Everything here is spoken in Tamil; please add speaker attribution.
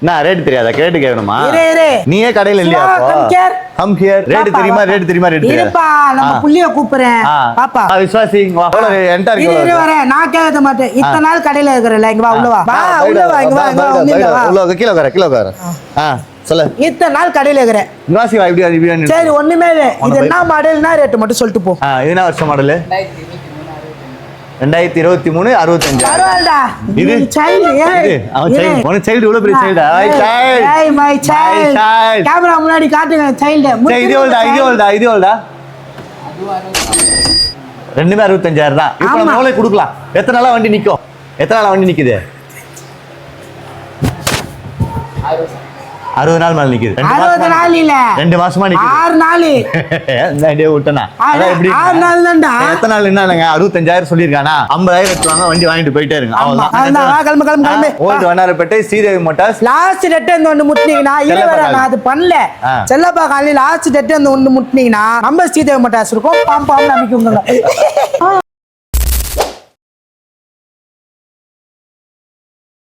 Speaker 1: நான் ரேட் தெரியாதா? கேட்டு கேட்கணுமா? நீயே கடையில இல்லையா? Come here. ரேட் தெரியுமா? ரேட் தெரியுமா? ரேட் தெரியுமா?
Speaker 2: இருப்பா, நம்ம புள்ளிய கூப்பிடுறேன். பாப்பா
Speaker 1: விசுவாசி வா. என்டர்
Speaker 2: இரு வரேன். நான் கேட்க மாட்டேன். இத்தனை நாள் கடையில இருக்கறல. இங்க வா, உள்ள வா. வா, உள்ள வா, இங்க வா, இங்க வா.
Speaker 1: உள்ள கீழ உட்காரு. சொல்லு.
Speaker 2: இத்தனை நாள் கடையில இருக்கறேன்.
Speaker 1: விசுவாசி வா. இப்படி
Speaker 2: சரி, ஒண்ணுமே இல்ல. இது என்ன மாடல்னா ரேட் மட்டும் சொல்லிட்டு போ.
Speaker 1: இது என்ன வருஷம் மாடல்? 2023 65.
Speaker 2: பரவாயில்லடா.
Speaker 1: இது
Speaker 2: சைல்ட்.
Speaker 1: அவன் சைல்ட். உன சைல்ட் இவ்வளவு பெரிய சைல்டா?
Speaker 2: My child. கேமரா முன்னாடி காட்டுங்க சைல்ட்.
Speaker 1: இது எவ்வளவுடா? ரெண்டுமே 65,000 தான். இப்போ நம்ம எவ்வளவு கொடுக்கலாம்? எத்தனை நாளா வண்டி நிக்கும்? எத்தனை நாளா வண்டி நிக்குது? 60 நாள் மேல நிக்குது.
Speaker 2: 60 நாள் இல்ல,
Speaker 1: 2 மாசமா நிக்குது. 6
Speaker 2: நாள்.
Speaker 1: டே விட்டனா. அத எப்படி
Speaker 2: 6 நாள் தான்டா.
Speaker 1: எத்தனை நாள் என்னங்க? 65,000 சொல்லிருக்கானா? 50,000 எடுத்துவாங்க, வண்டி வாங்கிட்டு போயிட்டே இருங்க.
Speaker 2: அவ்வளவுதான். வா, கிளம்பு.
Speaker 1: Old Vannarapettai Sridevi motors.
Speaker 2: Last டெட் வந்து ஒன்னு முட்னீங்கனா இல்ல வேற, நான் அது பண்ணல. செல்லப்பா காலி லாஸ்ட் டெட் வந்து ஒன்னு முட்னீங்கனா நம்ம ஸ்ரீதேவி மோட்டார்ஸ் இருக்கும். பாம் நம்பிக்குங்க.